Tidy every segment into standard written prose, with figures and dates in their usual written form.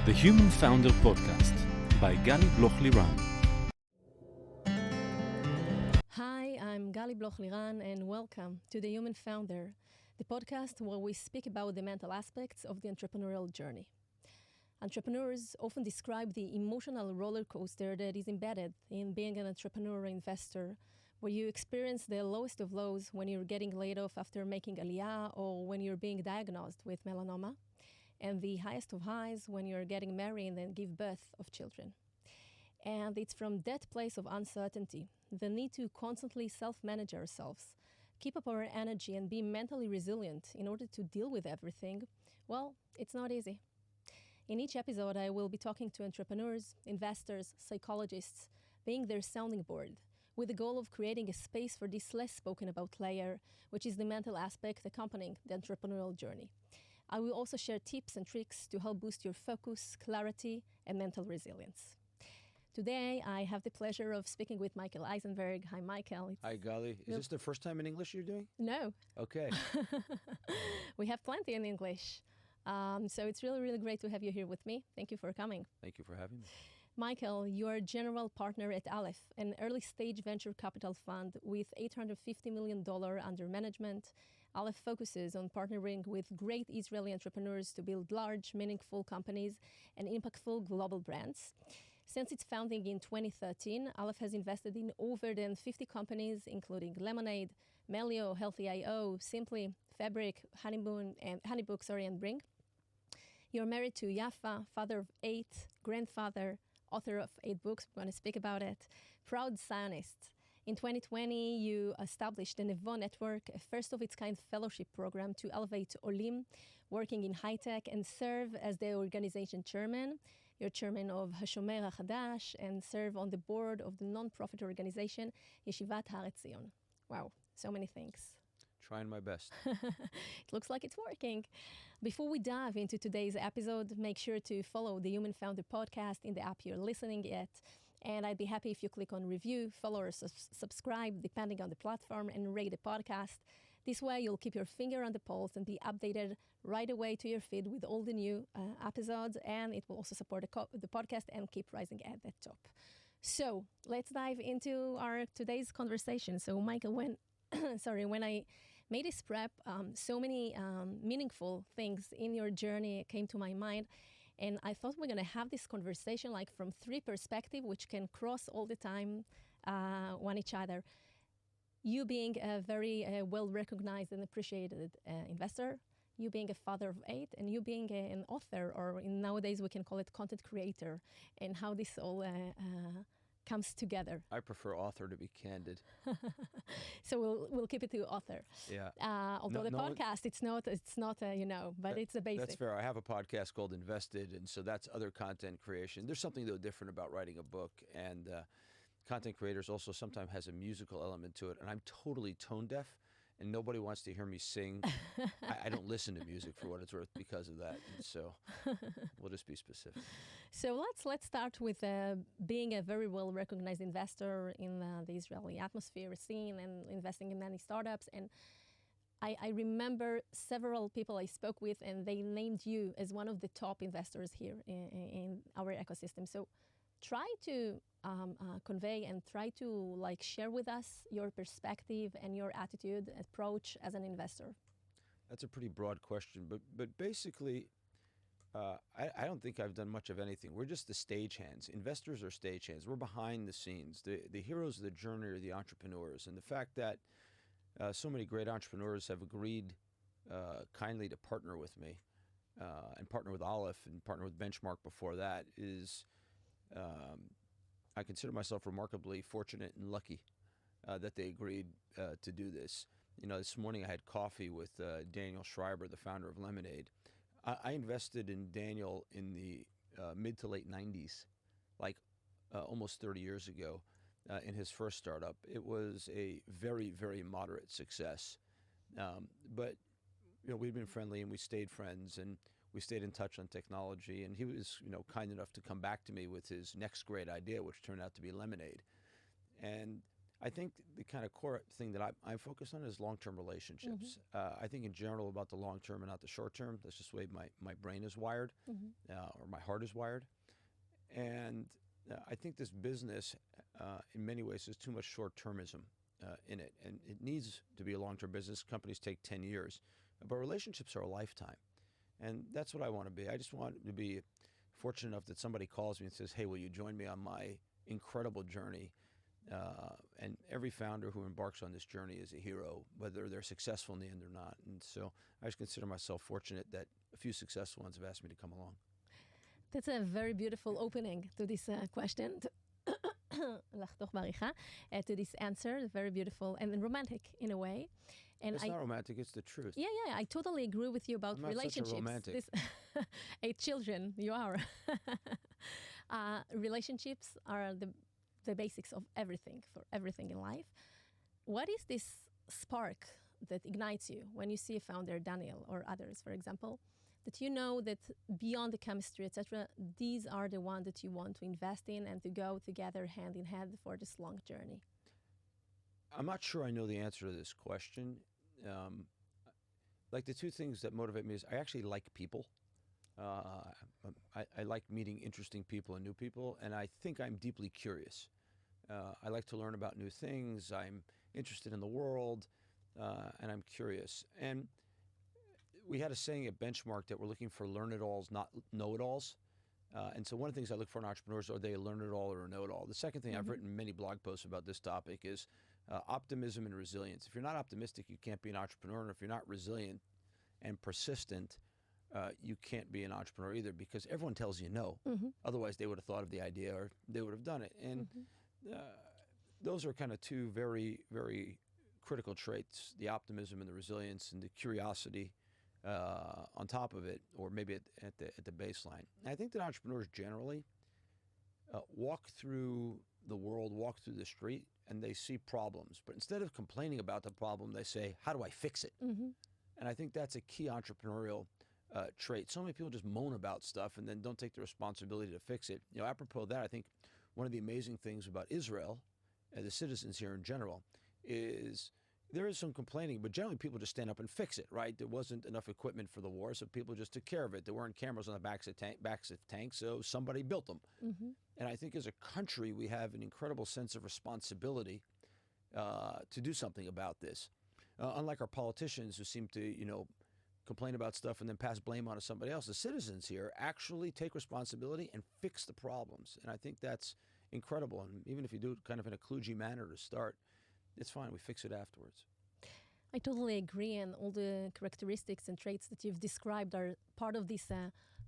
The Human Founder Podcast by Gali Bloch-Liran. Hi, I'm Gali Bloch-Liran and welcome to The Human Founder, the podcast where we speak about the mental aspects of the entrepreneurial journey. Entrepreneurs often describe the emotional roller coaster that is embedded in being an entrepreneur or investor, where you experience the lowest of lows when you're getting laid off after making aliyah or when you're being diagnosed with melanoma, and the highest of highs when you're getting married and give birth of children. And it's from that place of uncertainty, the need to constantly self-manage ourselves, keep up our energy and be mentally resilient in order to deal with everything, well, it's not easy. In each episode, I will be talking to entrepreneurs, investors, psychologists, being their sounding board, with the goal of creating a space for this less spoken about layer, which is the mental aspect accompanying the entrepreneurial journey. I will also share tips and tricks to help boost your focus, clarity, and mental resilience. Today, I have the pleasure of speaking with Michael Eisenberg. Hi, Michael. Hi, Gali. Is this the first time in English you're doing? No. Okay. We have plenty in English. So it's really, really great to have you here with me. Thank you for coming. Thank you for having me. Michael, you are general partner at Aleph, an early-stage venture capital fund with $850 million under management. Aleph focuses on partnering with great Israeli entrepreneurs to build large, meaningful companies and impactful global brands. Since its founding in 2013, Aleph has invested in over than 50 companies, including Lemonade, Melio, Healthy.io, Simply, Fabric, Honeybook, and Bring. You're married to Yafa, father of 8, grandfather, author of 8 books. We're going to speak about it. Proud Zionist. In 2020, you established the Nevo Network, a first-of-its-kind fellowship program to elevate Olim, working in high-tech, and serve as the organization chairman. You're chairman of Hashomer HaChadash and serve on the board of the non-profit organization Yeshivat Har Etzion. Wow, so many things. Trying my best. It looks like it's working. Before we dive into today's episode, make sure to follow the Human Founder podcast in the app you're listening at. And I'd be happy if you click on review, follow or subscribe, depending on the platform, and rate the podcast. This way, you'll keep your finger on the pulse and be updated right away to your feed with all the new episodes. And it will also support the podcast and keep rising at the top. So let's dive into our today's conversation. So Michael, when I made this prep, so many meaningful things in your journey came to my mind. And I thought we're going to have this conversation like from 3 perspectives, which can cross all the time one each other. You being a very well-recognized and appreciated investor, you being a father of 8, and you being an author, or nowadays we can call it content creator, and how this all comes together. I prefer author, to be candid. So we'll keep it to author. Yeah. Although the podcast, it's not but it's a basic. That's fair. I have a podcast called Invested, and so that's other content creation. There's something, though, different about writing a book, and content creators also sometimes has a musical element to it, and I'm totally tone deaf, and nobody wants to hear me sing. I don't listen to music for what it's worth because of that, and so we'll just be specific. So let's start with being a very well-recognized investor in the Israeli atmosphere scene and investing in many startups. And I remember several people I spoke with, and they named you as one of the top investors here in our ecosystem. So try to convey and try to share with us your perspective and your attitude, approach as an investor. That's a pretty broad question, but basically, I don't think I've done much of anything. We're just the stagehands. Investors are stagehands. We're behind the scenes. The heroes of the journey are the entrepreneurs, and the fact that so many great entrepreneurs have agreed kindly to partner with me and partner with Aleph and partner with Benchmark before that is. I consider myself remarkably fortunate and lucky that they agreed to do this. You know, this morning I had coffee with Daniel Schreiber, the founder of Lemonade. I invested in Daniel in the mid to late 90s, almost 30 years ago, in his first startup. It was a very, very moderate success. But we'd been friendly and we stayed friends, and we stayed in touch on technology, and he was, kind enough to come back to me with his next great idea, which turned out to be Lemonade. And I think the kind of core thing that I'm focused on is long-term relationships. I think in general about the long term and not the short term. That's just the way my brain is wired, or my heart is wired. And I think this business, in many ways, has too much short-termism in it. And it needs to be a long-term business. Companies take 10 years. But relationships are a lifetime. And that's what I want to be. I just want to be fortunate enough that somebody calls me and says, hey, will you join me on my incredible journey? And every founder who embarks on this journey is a hero, whether they're successful in the end or not. And so I just consider myself fortunate that a few successful ones have asked me to come along. That's a very beautiful opening to this question. To this answer, very beautiful and romantic in a way. And it's not romantic, it's the truth. Yeah, I totally agree with you about I'm not relationships. Such a romantic. 8 children, you are. Relationships are the basics of everything, for everything in life. What is this spark that ignites you when you see a founder, Daniel, or others, for example, that you know that beyond the chemistry, etc., these are the ones that you want to invest in and to go together hand in hand for this long journey? I'm not sure I know the answer to this question. Like the two things that motivate me is I actually like people. I like meeting interesting people and new people, and I think I'm deeply curious. I like to learn about new things. I'm interested in the world, and I'm curious. And we had a saying at Benchmark that we're looking for learn-it-alls, not know-it-alls. And so one of the things I look for in entrepreneurs, are they a learn-it-all or a know-it-all? The second thing, I've written many blog posts about this topic, is optimism and resilience. If you're not optimistic, you can't be an entrepreneur. And if you're not resilient and persistent, you can't be an entrepreneur either, because everyone tells you no. Otherwise, they would have thought of the idea or they would have done it. And those are kind of two very, very critical traits, the optimism and the resilience and the curiosity on top of it, or maybe at the baseline. And I think that entrepreneurs generally walk through the world, walk through the street, and they see problems. But instead of complaining about the problem, they say, how do I fix it? And I think that's a key entrepreneurial trait. So many people just moan about stuff and then don't take the responsibility to fix it. You know, apropos of that, I think one of the amazing things about Israel, the citizens here in general, is there is some complaining, but generally people just stand up and fix it, right? There wasn't enough equipment for the war, so people just took care of it. There weren't cameras on the backs of tanks, so somebody built them. And I think as a country, we have an incredible sense of responsibility to do something about this. Unlike our politicians who seem to, complain about stuff and then pass blame on to somebody else, the citizens here actually take responsibility and fix the problems. And I think that's incredible. And even if you do it kind of in a kludgy manner to start, it's fine. We fix it afterwards. I totally agree. And all the characteristics and traits that you've described are part of this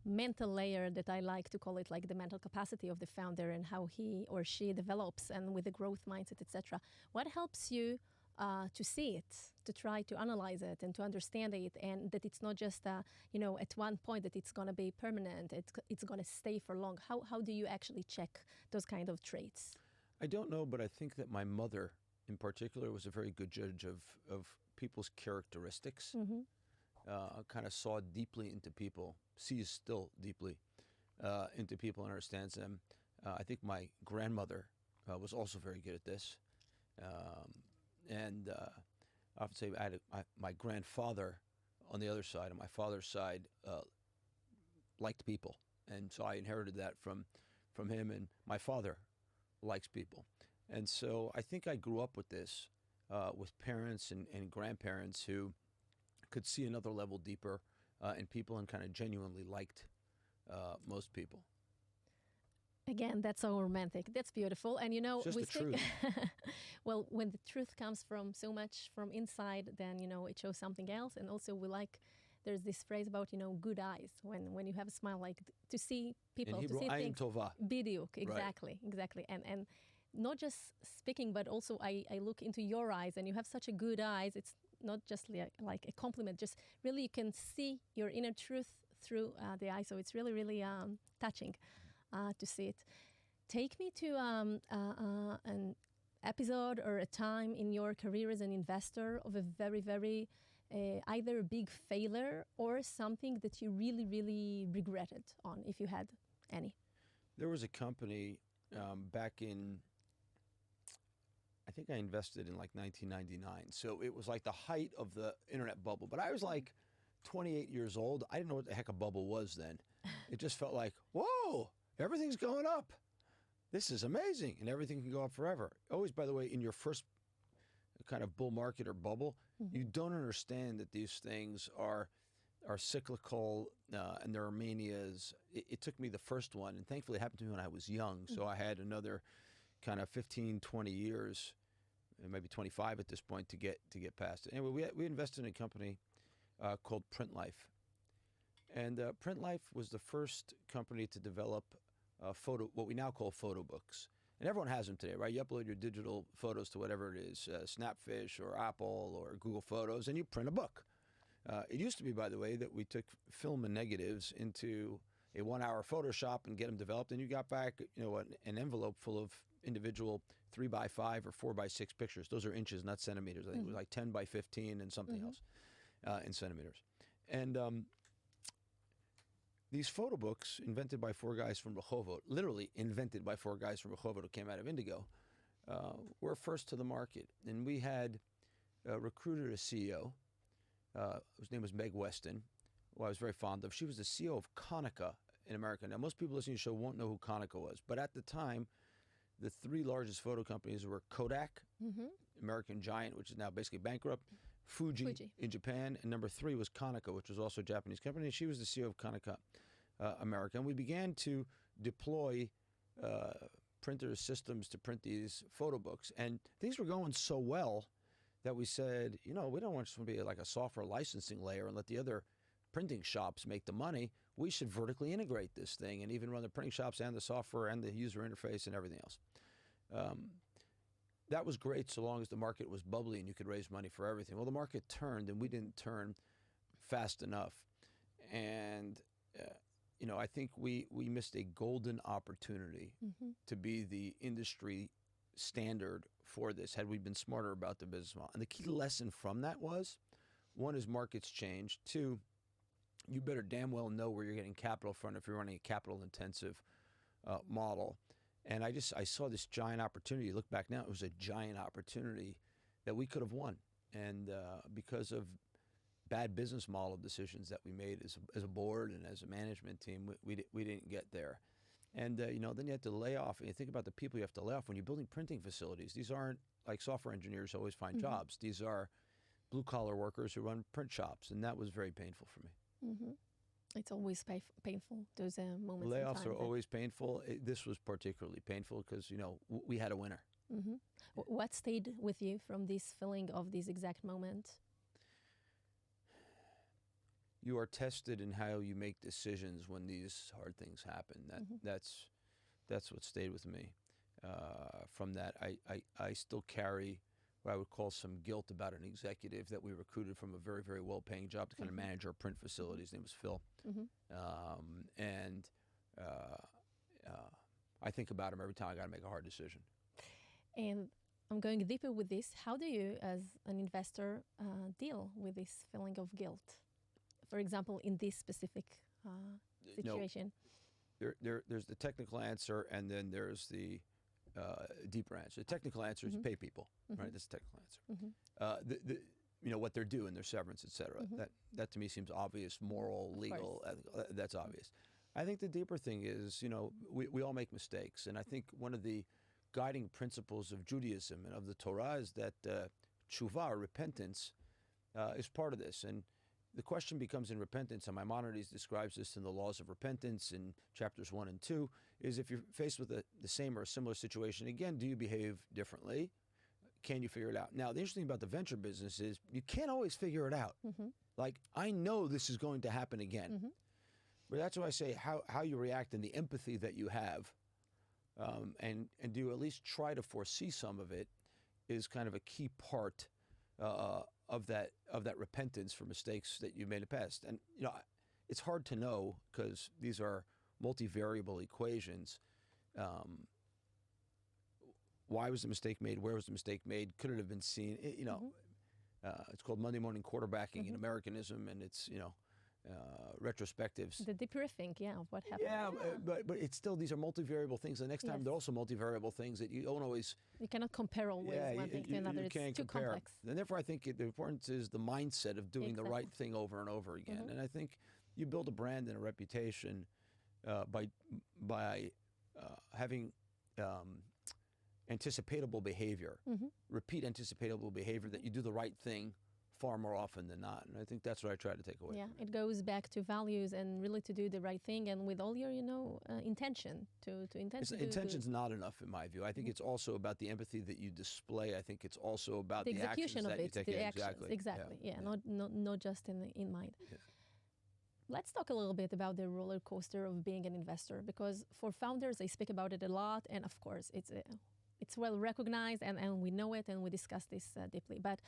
mental layer that I like to call it, like the mental capacity of the founder and how he or she develops, and with the growth mindset, etc. What helps you to see it, to try to analyze it and to understand it, and that it's not just, at one point that it's going to be permanent, it's going to stay for long? How do you actually check those kind of traits? I don't know, but I think that my mother in particular was a very good judge of people's characteristics, kind of saw deeply into people, sees still deeply into people and understands them. I think my grandmother was also very good at this. And I have to say, my grandfather on the other side, on my father's side, liked people. And so I inherited that from him, and my father likes people. And so I think I grew up with this, with parents and grandparents who could see another level deeper in people and kind of genuinely liked most people. Again, that's so romantic. That's beautiful. And it's just we the truth. Well, when the truth comes from so much from inside, then, it shows something else. And also there's this phrase about, good eyes. When you have a smile, like to see people, in Hebrew, to see ayin things. tova. Bidiuk, exactly. And not just speaking, but also I look into your eyes, and you have such a good eyes. It's not just like a compliment, just really you can see your inner truth through the eyes. So it's really, really touching to see it. Take me to an episode or a time in your career as an investor of a very, very either a big failure or something that you really, really regretted on, if you had any. There was a company back in I think I invested in like 1999. So it was like the height of the internet bubble. But I was like 28 years old. I didn't know what the heck a bubble was then. It just felt like, whoa, everything's going up. This is amazing. And everything can go up forever. Always, by the way, in your first kind of bull market or bubble, you don't understand that these things are cyclical and there are manias. It took me the first one, and thankfully it happened to me when I was young. So I had another kind of 15, 20 years, maybe 25 at this point to get past it. Anyway, we invested in a company called Print Life. And Print Life was the first company to develop what we now call photo books. And everyone has them today, right? You upload your digital photos to whatever it is, Snapfish or Apple or Google Photos, and you print a book. It used to be, by the way, that we took film and negatives into a 1-hour Photoshop and get them developed, and you got back, an envelope full of individual 3x5 or 4x6 pictures. Those are inches, not centimeters. I think it was like 10x15 and something else in centimeters. And these photo books, invented by 4 guys from Rehovot, literally invented by 4 guys from Rehovot who came out of Indigo, were first to the market. And we had recruited a CEO, whose name was Meg Weston, who I was very fond of. She was the CEO of Konica in America. Now, most people listening to the show won't know who Konica was, but at the time, the 3 largest photo companies were Kodak, American giant, which is now basically bankrupt, Fuji in Japan, and number 3 was Konica, which was also a Japanese company, and she was the CEO of Konica America. And we began to deploy printer systems to print these photo books, and things were going so well that we said, we don't want to be like a software licensing layer and let the other printing shops make the money. We should vertically integrate this thing and even run the printing shops and the software and the user interface and everything else. That was great so long as the market was bubbly and you could raise money for everything. Well, the market turned and we didn't turn fast enough. And, I think we missed a golden opportunity to be the industry standard for this had we been smarter about the business model. And the key lesson from that was, 1 is markets change. 2, you better damn well know where you're getting capital from if you're running a capital intensive model. And I saw this giant opportunity. Look back now, it was a giant opportunity that we could have won. And because of bad business model decisions that we made as a board and as a management team, we didn't get there. And, then you have to lay off. And you think about the people you have to lay off when you're building printing facilities. These aren't like software engineers who always find jobs. These are blue-collar workers who run print shops. And that was very painful for me. It's always painful, those moments. Layoffs are always painful. This was particularly painful because, we had a winner. What stayed with you from this feeling of this exact moment? You are tested in how you make decisions when these hard things happen. That's what stayed with me. From that, I still carry what I would call some guilt about an executive that we recruited from a very, very well-paying job to kind of manage our print facilities. His name was Phil. I think about him every time I got to make a hard decision. And I'm going deeper with this. How do you, as an investor, deal with this feeling of guilt? For example, in this specific situation. There's the technical answer, and then there's the deeper answer. The technical answer is pay people, right? That's the technical answer. What they're doing, their severance, et cetera. That to me seems obvious, moral, legal. That's obvious. I think the deeper thing is, we all make mistakes, and I think one of the guiding principles of Judaism and of the Torah is that tshuva, or repentance, is part of this. And the question becomes in repentance, and Maimonides describes this in the laws of repentance in chapters 1 and 2, is if you're faced with the same or a similar situation again, do you behave differently? Can you figure it out? Now, the interesting thing about the venture business is you can't always figure it out. Like, I know this is going to happen again. But that's why I say how you react and the empathy that you have, and do you at least try to foresee some of it, is kind of a key part of that repentance for mistakes that you've made in the past. And it's hard to know because these are multivariable equations. Why was the mistake made? Where was the mistake made? Could it have been seen? It's called Monday morning quarterbacking in Americanism, and it's retrospectives. The debriefing, of what happened. Yeah, but it's still, these are multivariable things. The next time Yes. they're also multivariable things that you don't always. You cannot compare always one thing to another. You can't it's too compare. complex. And therefore, I think the importance is the mindset of doing the right thing over and over again. Mhm. And I think you build a brand and a reputation by having anticipatable behavior, Mhm. repeat anticipatable behavior, that you do the right thing far more often than not. And I think that's what I try to take away Yeah, from it. it goes back to values and really to do the right thing and with all your, intention to intend to do Intention's good. not enough in my view. I think it's also about the empathy that you display. I think it's also about The the actions execution of that you it, take. the Yeah, actions, exactly. Yeah, yeah. not just in mind. Yeah. Let's talk a little bit about the roller coaster of being an investor, because for founders, they speak about it a lot, and of course, it's well recognized, and we know it, and we discuss this deeply. But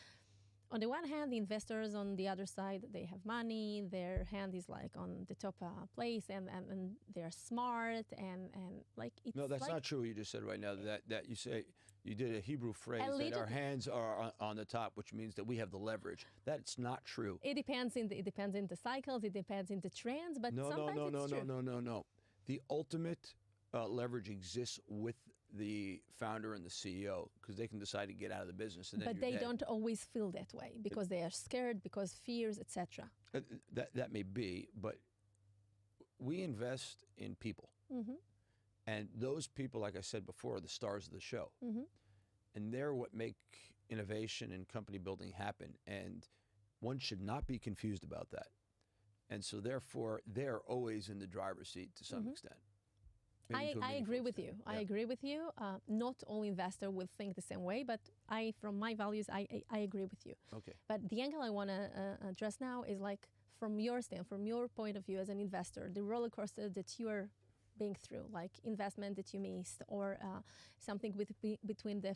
on the one hand, the investors on the other side, they have money, their hand is like on the top place, and they're smart, and like it's No, that's like not true what you just said right now. That you say, you did a Hebrew phrase that little our bit. hands are on the top, which means that we have the leverage. That's not true. It depends in the cycles, it depends in the trends, but sometimes it's true. No. The ultimate leverage exists with the founder and the CEO, because they can decide to get out of the business, and then But you're they dead. don't always feel that way because they are scared, because fears, etc. That may be, but we invest in people. Mm-hmm. And those people, like I said before, are the stars of the show. Mm-hmm. And they're what make innovation and company building happen. And one should not be confused about that. And so therefore, they're always in the driver's seat to some extent. Maybe to a I meaningful agree with you. extent. I Yeah. agree with you. Not all investors will think the same way, but from my values, I agree with you. Okay. But the angle I want to address now is like from your point of view as an investor, the roller coaster that you are being through, like investment that you missed, or something between the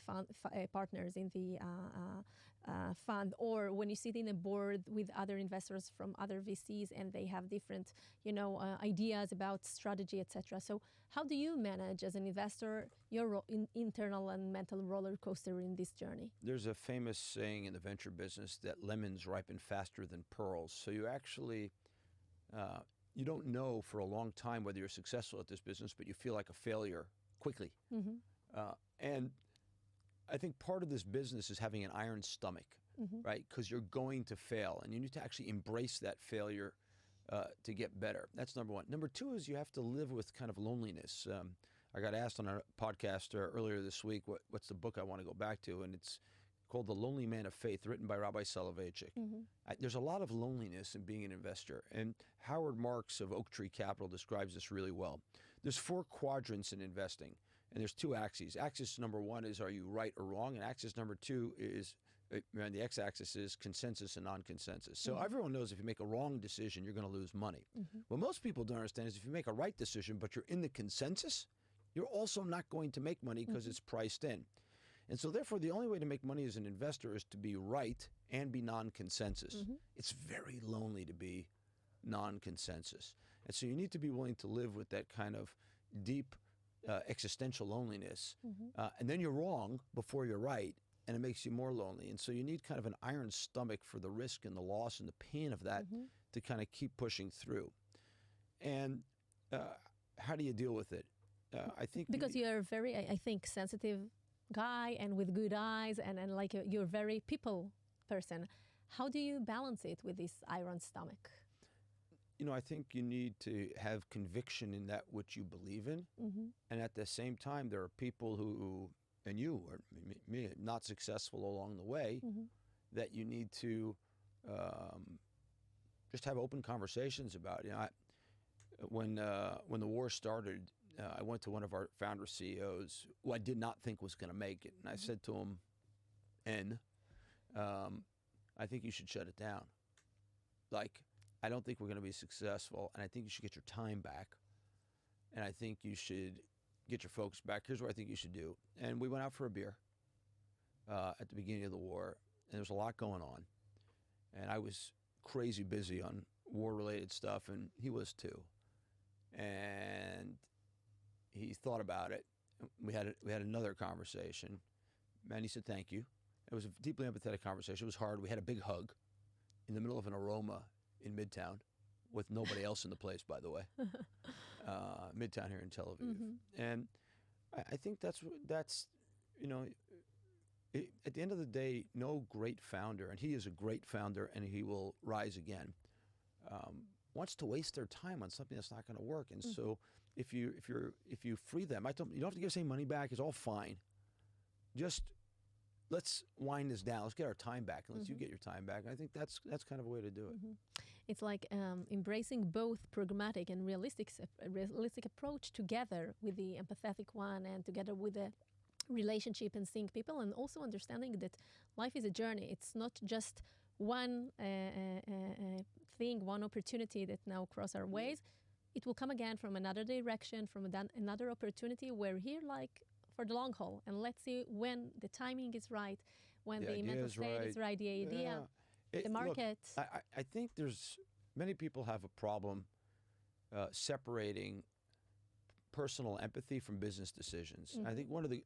partners in the fund, or when you sit in a board with other investors from other VCs and they have different, ideas about strategy, etc. So how do you manage as an investor your internal and mental roller coaster in this journey? There's a famous saying in the venture business that lemons ripen faster than pearls. So you actually, you don't know for a long time whether you're successful at this business, but you feel like a failure quickly. Mm-hmm. And I think part of this business is having an iron stomach, right? Because you're going to fail, and you need to actually embrace that failure to get better. That's number one. Number two is you have to live with kind of loneliness. I got asked on a podcast earlier this week, what's the book I want to go back to, and it's called The Lonely Man of Faith, written by Rabbi Soloveitchik. There's a lot of loneliness in being an investor, and Howard Marks of Oak Tree Capital describes this really well. There's 4 quadrants in investing, and there's 2 axes. Axis number 1 is, are you right or wrong? And axis number 2 is, the x-axis is consensus and non-consensus. So everyone knows if you make a wrong decision, you're going to lose money. What most people don't understand is if you make a right decision, but you're in the consensus, you're also not going to make money because it's priced in. And so therefore, the only way to make money as an investor is to be right and be non-consensus. It's very lonely to be non-consensus. And so you need to be willing to live with that kind of deep existential loneliness. And then you're wrong before you're right, and it makes you more lonely. And so you need kind of an iron stomach for the risk and the loss and the pain of that to kind of keep pushing through. And how do you deal with it? I think because you're a very, I think, sensitive guy and with good eyes, and like you're a very people person. How do you balance it with this iron stomach? I think you need to have conviction in that which you believe in. And at the same time, there are people who, and you or me, not successful along the way, that you need to just have open conversations about. When the war started, I went to one of our founder CEOs who I did not think was going to make it. And I said to him, I think you should shut it down. I don't think we're going to be successful, and I think you should get your time back. And I think you should get your focus back. Here's what I think you should do. And we went out for a beer at the beginning of the war, and there was a lot going on. And I was crazy busy on war-related stuff, and he was too. And he thought about it. We had another conversation, and he said, thank you. It was a deeply empathetic conversation. It was hard. We had a big hug in the middle of an aroma in Midtown with nobody else in the place, by the way. Midtown here in Tel Aviv. And I think that's you know, at the end of the day, no great founder, and he is a great founder, and he will rise again, wants to waste their time on something that's not going to work. And so, if you free them, you don't have to give us any money back. It's all fine. Just let's wind this down. Let's get our time back, and let's you get your time back. And I think that's kind of a way to do it. It's like embracing both pragmatic and realistic approach together with the empathetic one, and together with the relationship and seeing people, and also understanding that life is a journey. It's not just one thing, one opportunity that now cross our ways. It will come again from another direction, from another opportunity. We're here like for the long haul, and let's see when the timing is right, when the mental state is right, the idea, the market. Look, I think there's many people have a problem separating personal empathy from business decisions. I think one of the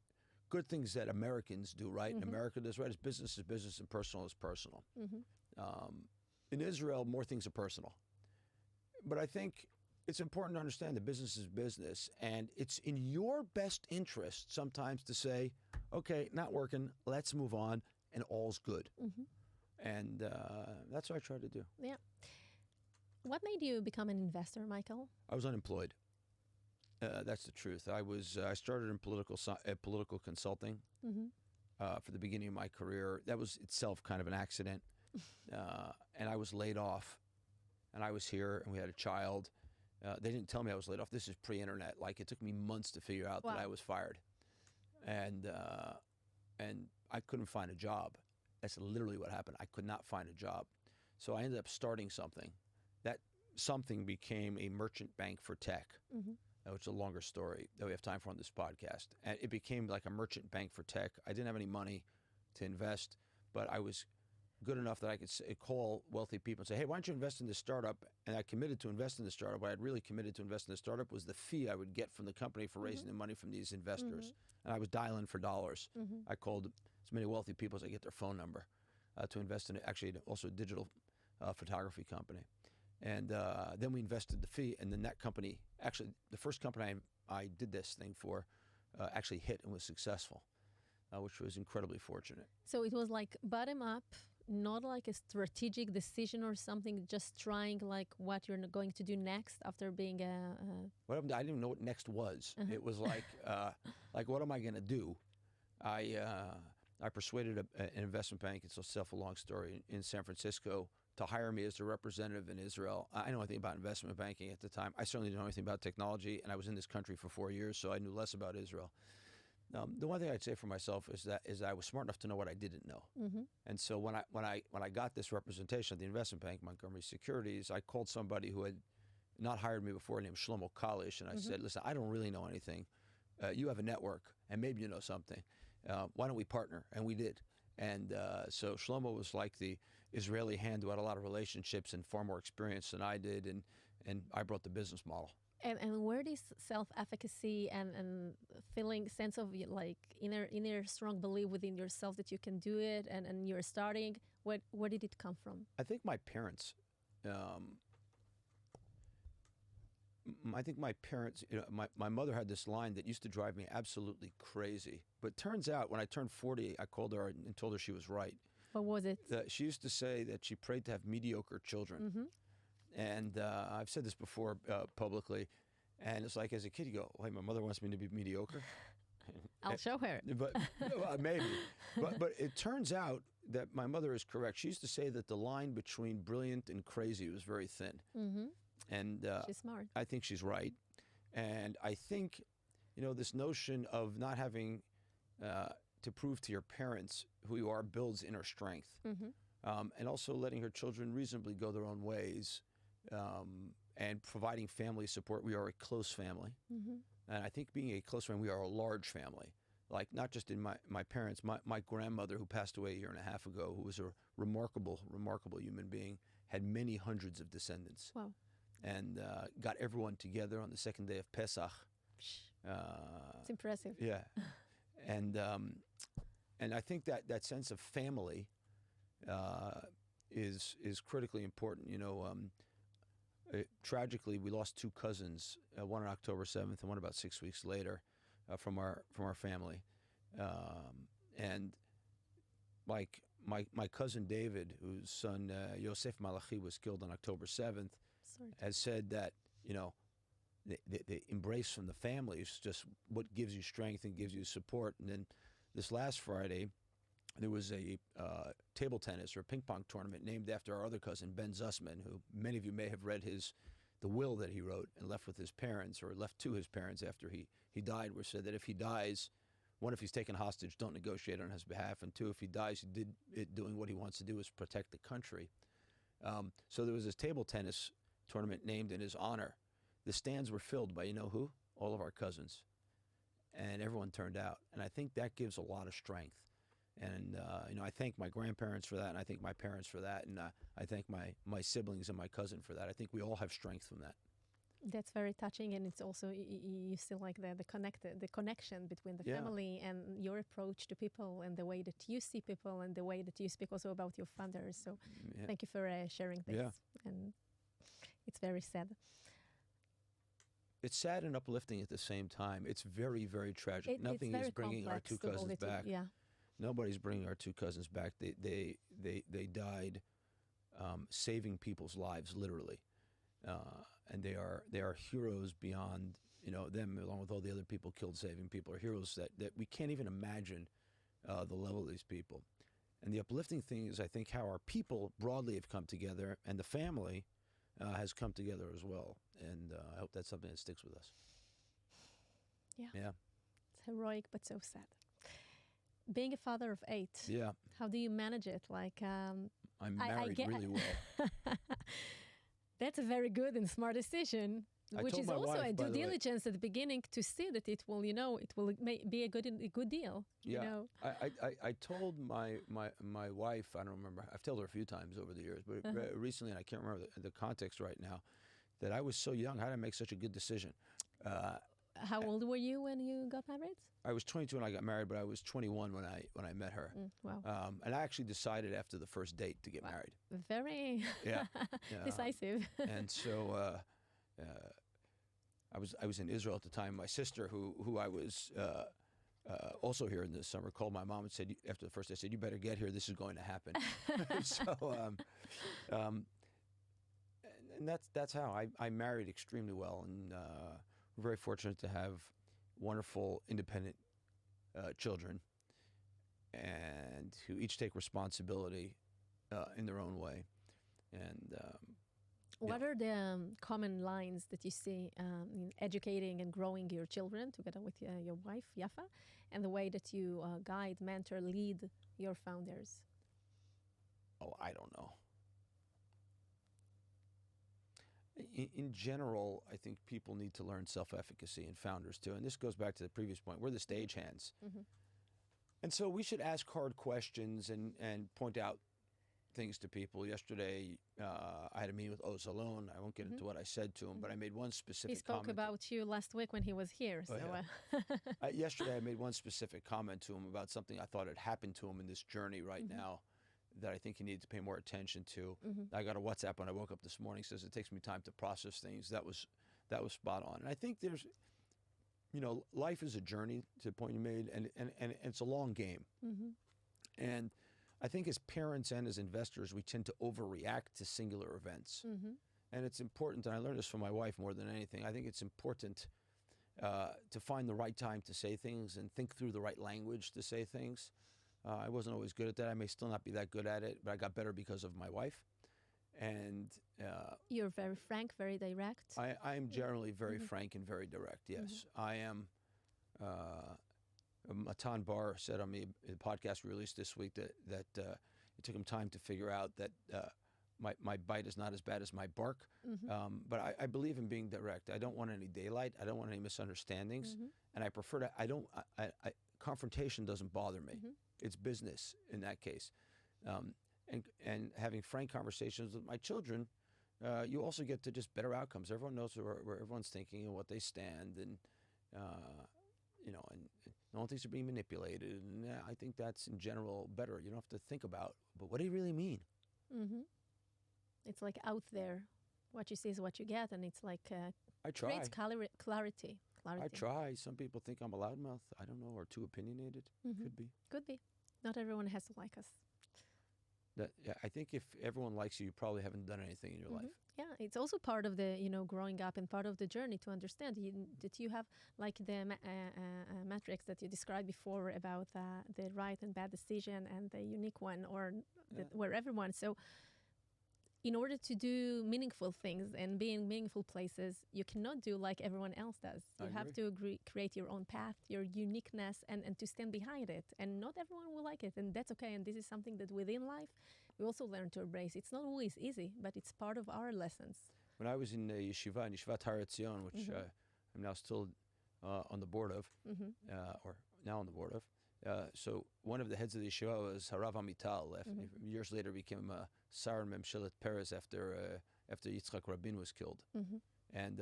good things that Americans do right, and America does right, is business and personal is personal. In Israel, more things are personal. But I think it's important to understand that business is business, and it's in your best interest sometimes to say, okay, not working, let's move on, and all's good. And that's what I try to do. Yeah. What made you become an investor, Michael? I was unemployed. That's the truth. I started in political consulting for the beginning of my career. That was itself kind of an accident. And I was laid off. And I was here, and we had a child. They didn't tell me I was laid off. This is pre-internet. Like, it took me months to figure out that I was fired. And I couldn't find a job. That's literally what happened. I could not find a job. So I ended up starting something. That something became a merchant bank for tech. Which is a longer story that we have time for on this podcast. And it became like a merchant bank for tech. I didn't have any money to invest, but I was good enough that I could call wealthy people and say, hey, why don't you invest in this startup? And I committed to invest in the startup. What I had really committed to invest in the startup was the fee I would get from the company for raising the money from these investors. And I was dialing for dollars. I called as many wealthy people as I get their phone number to invest in it. Actually, also a digital photography company. And then we invested the fee, and then that company, actually the first company I did this thing for, actually hit and was successful, which was incredibly fortunate. So it was like bottom up, not like a strategic decision or something, just trying like what you're going to do next after being What happened, I didn't even know what next was. It was like what am I going to do? I persuaded an investment bank, it's itself a long story, in San Francisco, to hire me as a representative in Israel. I didn't know anything about investment banking at the time. I certainly didn't know anything about technology, and I was in this country for 4 years, so I knew less about Israel. The one thing I'd say for myself is that I was smart enough to know what I didn't know. And so when I got this representation at the investment bank, Montgomery Securities, I called somebody who had not hired me before, named Shlomo Kalish, and I said, listen, I don't really know anything. You have a network, and maybe you know something. Why don't we partner? And we did. And so Shlomo was like the Israeli hand who had a lot of relationships and far more experience than I did, and I brought the business model. And where this self-efficacy and feeling, sense of like inner strong belief within yourself that you can do it and you're starting, where did it come from? I think my parents, my mother had this line that used to drive me absolutely crazy. But turns out when I turned 40, I called her and told her she was right. What was it? She used to say that she prayed to have mediocre children. And I've said this before publicly. And it's like, as a kid, you go, hey, my mother wants me to be mediocre. I'll show her. But maybe. But it turns out that my mother is correct. She used to say that the line between brilliant and crazy was very thin. And she's smart. I think she's right. And I think, this notion of not having to prove to your parents who you are builds inner strength. And also letting her children reasonably go their own ways, and providing family support. We are a close family. And I think being a close family, we are a large family. Like, not just in my parents, my grandmother, who passed away a year and a half ago, who was a remarkable, remarkable human being, had many hundreds of descendants. Wow. And got everyone together on the second day of Pesach. It's impressive. Yeah. And I think that sense of family is critically important. tragically, we lost two cousins, one on October 7th and one about 6 weeks later, from our family. And like my cousin David, whose son Yosef Malachi was killed on October 7th, has said that, the embrace from the family is just what gives you strength and gives you support. And then this last Friday, there was a table tennis or ping pong tournament named after our other cousin, Ben Zussman, who many of you may have read the will that he wrote and left with his parents, or left to his parents after he died, which said that if he dies, one, if he's taken hostage, don't negotiate on his behalf, and two, if he dies, he did it doing what he wants to do, is protect the country. So there was this table tennis tournament named in his honor. The stands were filled by, you know who? All of our cousins. And everyone turned out. And I think that gives a lot of strength. And, I thank my grandparents for that, and I thank my parents for that, and I thank my siblings and my cousin for that. I think we all have strength from that. That's very touching, and it's also, you still like the connection between the family and your approach to people and the way that you see people and the way that you speak also about your founders. So thank you for sharing this. Yeah. And it's very sad. It's sad and uplifting at the same time. It's very, very tragic. Nothing is bringing our two cousins back. Yeah. Nobody's bringing our two cousins back. They died saving people's lives, literally, and they are heroes beyond them, along with all the other people killed saving people, are heroes that we can't even imagine the level of these people. And the uplifting thing is, I think, how our people broadly have come together, and the family has come together as well. And I hope that's something that sticks with us. Yeah. It's heroic, but so sad. Being a father of 8. Yeah. How do you manage it? I'm married really well. That's a very good and smart decision, which is also a due diligence at the beginning to see that it will, be a good deal. Yeah. I told my wife, I don't remember, I've told her a few times over the years, but recently, and I can't remember the context right now, that I was so young. How did I make such a good decision? How old were you when you got married? I was 22 when I got married, but I was 21 when I met her. Wow. And I actually decided after the first date to get married. Very decisive. And so I was in Israel at the time. My sister, who I was also here in the summer, called my mom and said, after the first day, said, "You better get here. This is going to happen." And that's how I married extremely well, and we're very fortunate to have wonderful, independent children, and who each take responsibility in their own way. And what are the common lines that you see in educating and growing your children together with your wife, Yafa, and the way that you guide, mentor, lead your founders? Oh, I don't know. In general, I think people need to learn self-efficacy, and founders too. And this goes back to the previous point. We're the stagehands. Mm-hmm. And so we should ask hard questions and point out things to people. Yesterday, I had a meeting with Ozalon. I won't get into what I said to him, but I made one specific comment. He spoke about you last week when he was here. Oh, so, yeah. Yesterday, I made one specific comment to him about something I thought had happened to him in this journey right now that I think he needed to pay more attention to. I got a WhatsApp when I woke up this morning, says it takes me time to process things. That was spot on. And I think there's, life is a journey, to the point you made, and it's a long game. And I think as parents and as investors, we tend to overreact to singular events. And it's important, and I learned this from my wife more than anything, I think it's important to find the right time to say things and think through the right language to say things. I wasn't always good at that. I may still not be that good at it, but I got better because of my wife. And you're very frank, very direct. I am generally very frank and very direct, yes. I am. Matan Bar said on the podcast we released this week that it took him time to figure out that my bite is not as bad as my bark. But I believe in being direct. I don't want any daylight. I don't want any misunderstandings. And I prefer to, confrontation doesn't bother me. It's business in that case. And having frank conversations with my children, you also get to just better outcomes. Everyone knows where everyone's thinking and what they stand, and and no one thinks they're being manipulated. And I think that's in general better. You don't have to think about, but what do you really mean? It's like out there. what you see is what you get, and it's like I try. creates clarity. I try. Some people think I'm a loudmouth. I don't know, or too opinionated. Could be. Could be. Not everyone has to like us. I think if everyone likes you, you probably haven't done anything in your life. Yeah, it's also part of the growing up and part of the journey to understand that you have like the matrix that you described before about the right and bad decision and the unique one or where everyone. So in order to do meaningful things and be in meaningful places, you cannot do like everyone else does. You have to create your own path, your uniqueness, and to stand behind it. And not everyone will like it, and that's okay. And this is something that within life, we also learn to embrace. It's not always easy, but it's part of our lessons. When I was in Yeshiva, in Yeshivat Har Etzion, which I'm now still on the board of, or now on the board of, so one of the heads of the yeshiva was Harav Amital. Years later, became Sar Memshelet Peres after Yitzchak Rabin was killed. And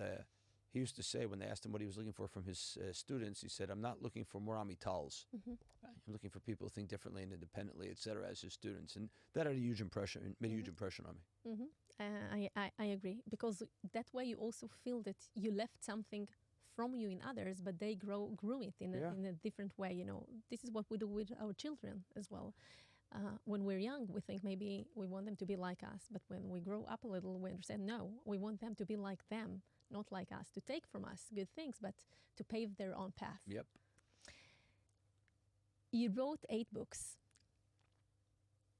he used to say, when they asked him what he was looking for from his students, he said, "I'm not looking for more Amitals. I'm looking for people who think differently and independently, etc." as his students. And that had a huge impression, made a huge impression on me. I agree, because that way you also feel that you left something from you in others, but they grew it in a different way. This is what we do with our children as well. When we're young, we think maybe we want them to be like us, but when we grow up a little, we understand, no, we want them to be like them, not like us, to take from us good things, but to pave their own path. Yep. You wrote 8 books.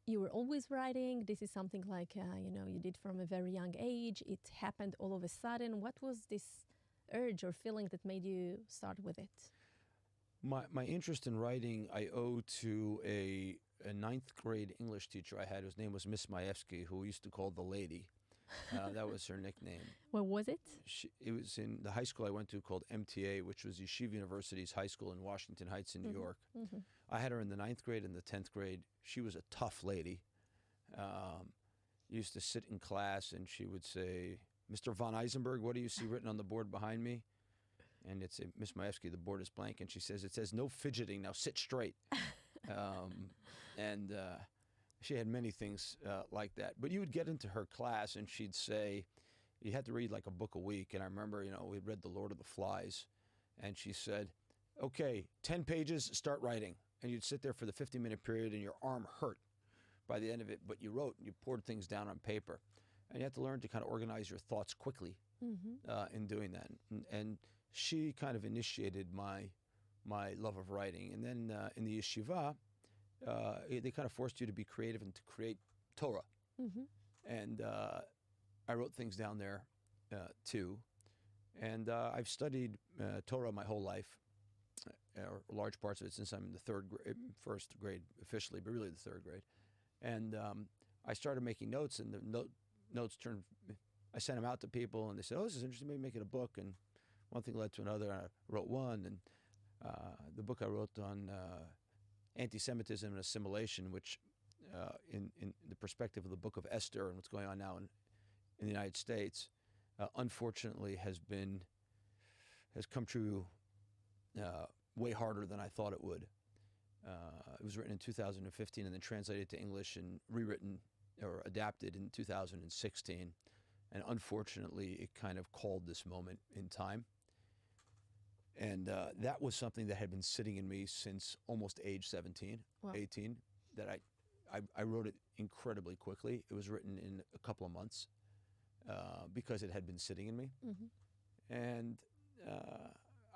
You were always writing. This is something like, you did from a very young age. It happened all of a sudden. What was this urge or feeling that made you start with it? My interest in writing, I owe to a 9th grade English teacher I had, whose name was Miss Maevsky, who we used to call the lady. That was her nickname. Where was it? It was in the high school I went to called MTA, which was Yeshiva University's high school in Washington Heights in New York. I had her in the 9th grade and the 10th grade. She was a tough lady. Used to sit in class and she would say, "Mr. von Eisenberg, what do you see written on the board behind me?" And it's Miss Maevsky, the board is blank, and she says, "It says no fidgeting, now sit straight." And she had many things like that. But you would get into her class and she'd say, you had to read like a book a week. And I remember, we'd read The Lord of the Flies. And she said, "Okay, 10 pages, start writing." And you'd sit there for the 50-minute period and your arm hurt by the end of it. But you wrote, you poured things down on paper. And you had to learn to kind of organize your thoughts quickly in doing that. And she kind of initiated my love of writing. And then in the yeshiva, they kind of forced you to be creative and to create Torah. And I wrote things down there too. And I've studied Torah my whole life, or large parts of it, since I'm in the first grade officially, but really the 3rd grade. And I started making notes, and the notes I sent them out to people, and they said, "Oh, this is interesting, maybe make it a book." And one thing led to another, and I wrote one. And the book I wrote on anti-Semitism and assimilation, which in the perspective of the book of Esther and what's going on now in the United States, unfortunately has come true way harder than I thought it would. It was written in 2015 and then translated to English and rewritten or adapted in 2016. And unfortunately, it kind of called this moment in time. And that was something that had been sitting in me since almost age 17, 18, that I wrote it incredibly quickly. It was written in a couple of months because it had been sitting in me. And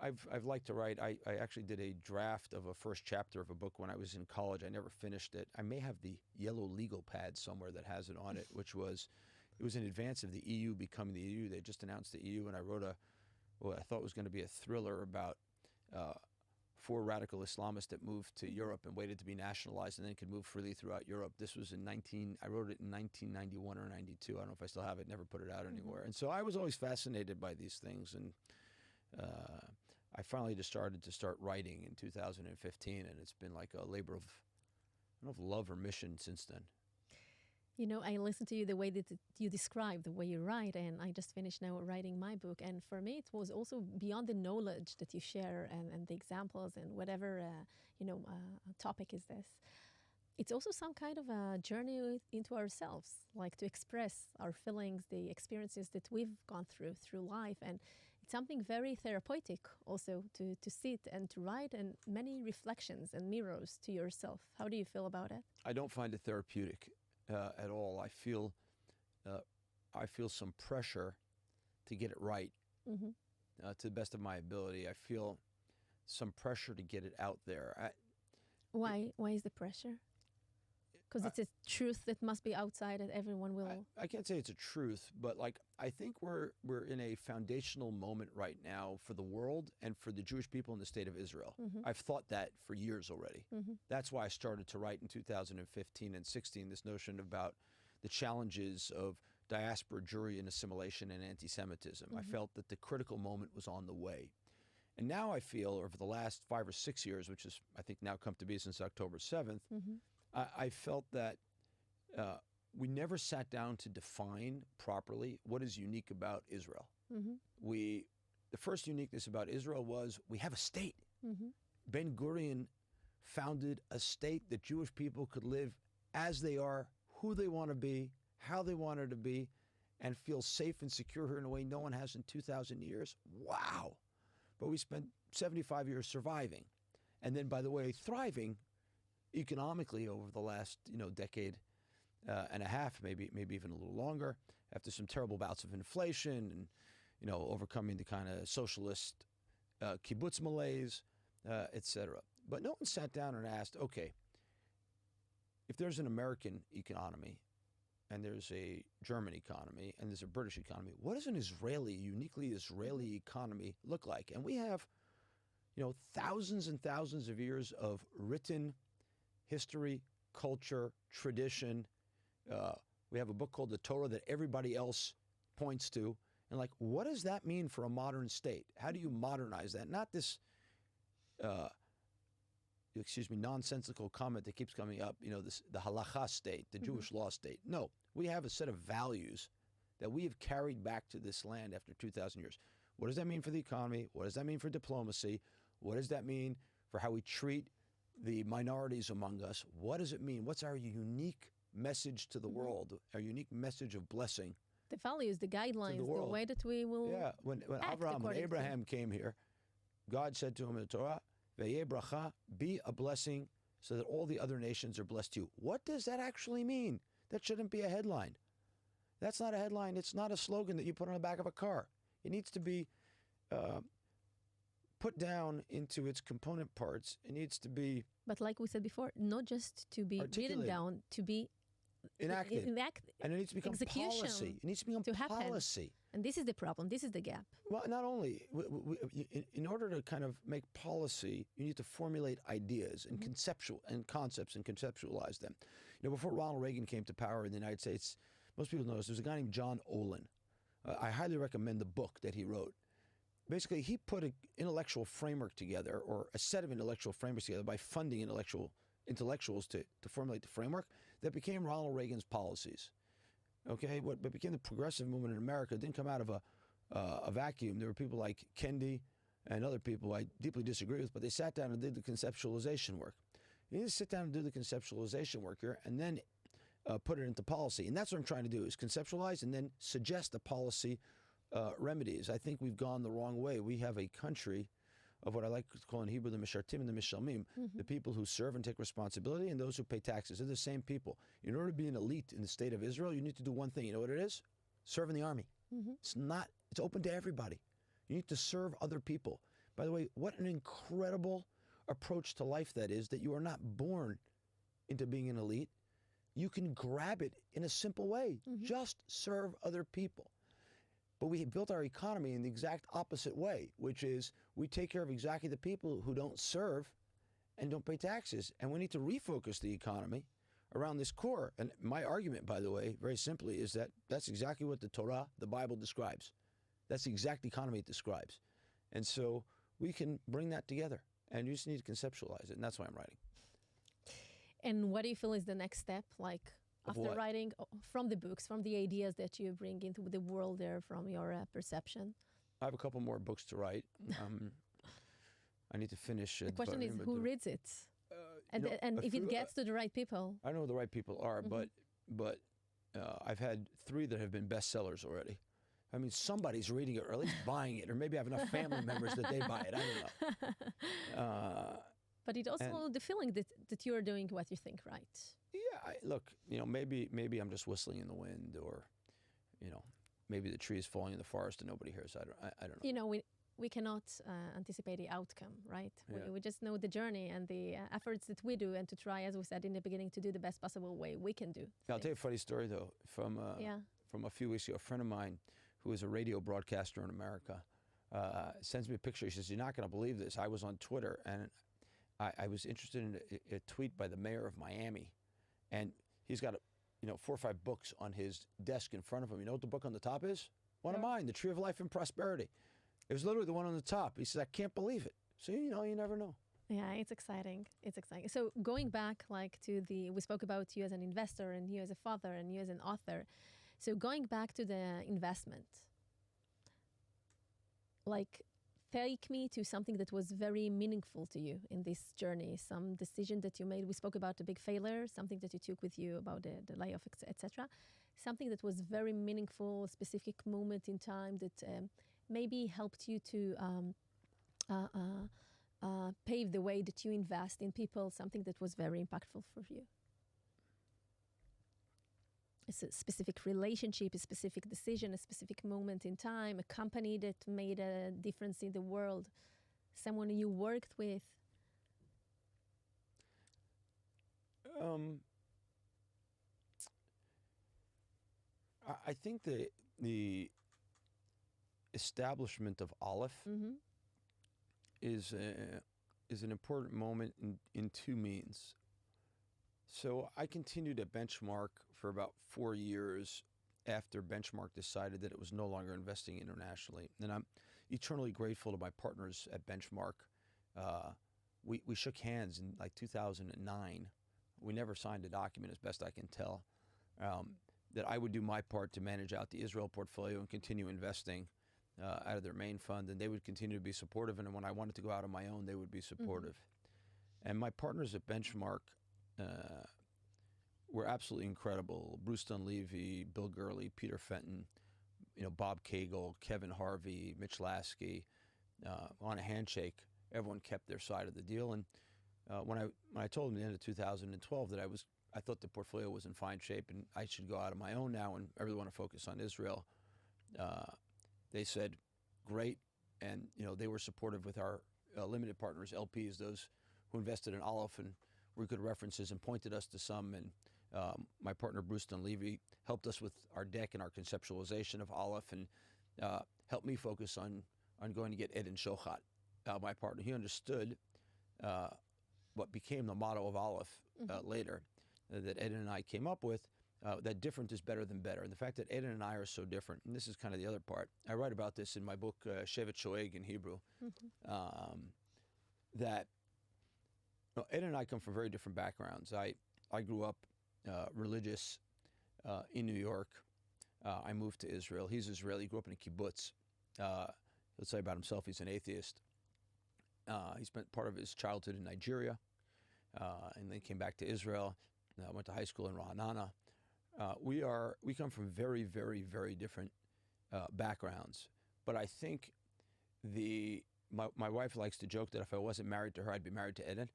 I've liked to write. I actually did a draft of a first chapter of a book when I was in college. I never finished it. I may have the yellow legal pad somewhere that has it on it, it was in advance of the EU becoming the EU. They just announced the EU, and I wrote what I thought was going to be a thriller about 4 radical Islamists that moved to Europe and waited to be nationalized and then could move freely throughout Europe. This was I wrote it in 1991 or 92. I don't know if I still have it, never put it out anywhere. And so I was always fascinated by these things. And I finally just started writing in 2015, and it's been like a labor of, I don't know if love or mission since then. I listened to you the way that you describe the way you write, and I just finished now writing my book. And for me, it was also beyond the knowledge that you share and the examples and whatever, topic is this. It's also some kind of a journey into ourselves, like to express our feelings, the experiences that we've gone through life. And it's something very therapeutic also to sit and to write, and many reflections and mirrors to yourself. How do you feel about it? I don't find it therapeutic at all. I feel some pressure to get it right Hmm. to the best of my ability. I feel some pressure to get it out there. Why is the pressure? Because it's a truth that must be outside that everyone will. I can't say it's a truth, but like I think we're in a foundational moment right now for the world and for the Jewish people in the state of Israel. Mhm. I've thought that for years already. Mhm. That's why I started to write in 2015 and 16 this notion about the challenges of diaspora, Jewry, and assimilation and anti-Semitism. I felt that the critical moment was on the way. And now I feel over the last 5 or 6 years, which is I think now come to be since October 7th, Mhm. I felt that we never sat down to define properly what is unique about Israel. Mhm. The first uniqueness about Israel was we have a state. Mhm. Ben Gurion founded a state that Jewish people could live as they are, who they want to be, how they wanted to be, and feel safe and secure here in a way no one has in 2,000 years. Wow. But we spent 75 years surviving. And then, by the way, thriving economically over the last, decade and a half, maybe even a little longer, after some terrible bouts of inflation and, overcoming the kind of socialist kibbutz malaise, et cetera. But no one sat down and asked, okay, if there's an American economy and there's a German economy and there's a British economy, what does an uniquely Israeli economy look like? And we have, thousands and thousands of years of written history, culture, tradition. We have a book called the Torah that everybody else points to. And what does that mean for a modern state? How do you modernize that? Not this, nonsensical comment that keeps coming up, the halacha state, the Jewish law state. No, we have a set of values that we have carried back to this land after 2,000 years. What does that mean for the economy? What does that mean for diplomacy? What does that mean for how we treat the minorities among us? What does it mean? What's our unique message to the world, our unique message of blessing? The values, the guidelines, the way that we will. Yeah, when Abraham came here, God said to him in the Torah, "Ve'yeh bracha," be a blessing so that all the other nations are blessed too. What does that actually mean? That shouldn't be a headline. That's not a headline. It's not a slogan that you put on the back of a car. It needs to be put down into its component parts. It needs to be... But like we said before, not just to be written down, to be enacted. And it needs to become policy. It needs to become policy. Happen. And this is the problem. This is the gap. Well, not only, in order to kind of make policy, you need to formulate ideas and concepts and conceptualize them. Before Ronald Reagan came to power in the United States, most people know this. There's a guy named John Olin. I highly recommend the book that he wrote. Basically, he put an intellectual framework together, or a set of intellectual frameworks together, by funding intellectuals to formulate the framework that became Ronald Reagan's policies. Okay, what became the progressive movement in America didn't come out of a vacuum. There were people like Kendi and other people I deeply disagree with, but they sat down and did the conceptualization work. You need to sit down and do the conceptualization work here, and then put it into policy. And that's what I'm trying to do, is conceptualize and then suggest the policy remedies. I think we've gone the wrong way. We have a country of what I like to call in Hebrew the Mishartim and the Mishalmim, the people who serve and take responsibility, and those who pay taxes. They're the same people. In order to be an elite in the state of Israel, you need to do one thing. You know what it is? Serve in the army. It's open to everybody. You need to serve other people. By the way, what an incredible approach to life that is, that you are not born into being an elite. You can grab it in a simple way. Just serve other people. But we built our economy in the exact opposite way, which is we take care of exactly the people who don't serve and don't pay taxes. And we need to refocus the economy around this core. And my argument, by the way, very simply, is that that's exactly what the Torah, the Bible, describes. That's the exact economy it describes. And so we can bring that together. And you just need to conceptualize it. And that's why I'm writing. And what do you feel is the next step? After writing from the books, from the ideas that you bring into the world there, from your perception? I have a couple more books to write. I need to finish it. The question is, who reads it? And if it gets to the right people. I know who the right people are, but I've had 3 that have been bestsellers already. I mean, somebody's reading it or at least buying it, or maybe I have enough family members that they buy it. I don't know. But it also the feeling that you're doing what you think right. Yeah, look, maybe I'm just whistling in the wind, or, maybe the tree is falling in the forest and nobody hears. I don't know. We cannot anticipate the outcome, right? Yeah. We just know the journey and the efforts that we do, and to try, as we said in the beginning, to do the best possible way we can do. Yeah, I'll tell you a funny story, though, from a few weeks ago. A friend of mine who is a radio broadcaster in America sends me a picture. He says, "You're not going to believe this. I was on Twitter, and I was interested in a tweet by the mayor of Miami, and he's got 4 or 5 books on his desk in front of him. You know what the book on the top is? One of mine, The Tree of Life and Prosperity. It was literally the one on the top. He says, I can't believe it. So, you never know. Yeah, it's exciting. It's exciting. So going back we spoke about you as an investor and you as a father and you as an author. So going back to the investment, take me to something that was very meaningful to you in this journey, some decision that you made. We spoke about a big failure, something that you took with you about the layoff, etc. Something that was very meaningful, a specific moment in time that maybe helped you to pave the way that you invest in people, something that was very impactful for you. It's a specific relationship, a specific decision, a specific moment in time, a company that made a difference in the world, someone you worked with. I think the establishment of Aleph is an important moment in 2 means. So I continued at Benchmark for about 4 years after Benchmark decided that it was no longer investing internationally. And I'm eternally grateful to my partners at Benchmark. We shook hands in 2009. We never signed a document, as best I can tell, that I would do my part to manage out the Israel portfolio and continue investing out of their main fund, and they would continue to be supportive. And when I wanted to go out on my own, they would be supportive. And my partners at Benchmark were absolutely incredible. Bruce Dunleavy, Bill Gurley, Peter Fenton, Bob Cagle, Kevin Harvey, Mitch Lasky. On a handshake, everyone kept their side of the deal. And when I told them at the end of 2012 that I thought the portfolio was in fine shape and I should go out on my own now and I really want to focus on Israel, they said, great. And, they were supportive with our limited partners, LPs, those who invested in Aleph, and were good references and pointed us to some. And my partner, Bruce Dunleavy, helped us with our deck and our conceptualization of Aleph, and helped me focus on going to get Eden Shochat, my partner. He understood what became the motto of Aleph later, that Eden and I came up with, that different is better than better. And the fact that Eden and I are so different, and this is kind of the other part. I write about this in my book, Shevet Shoeg in Hebrew, that Eden and I come from very different backgrounds. I grew up religious in New York. I moved to Israel. He's Israeli. He grew up in a kibbutz. He'll say about himself he's an atheist. He spent part of his childhood in Nigeria, and then came back to Israel. Went to high school in Ra'anana. We come from very, very, very different backgrounds. But I think my wife likes to joke that if I wasn't married to her, I'd be married to Eden.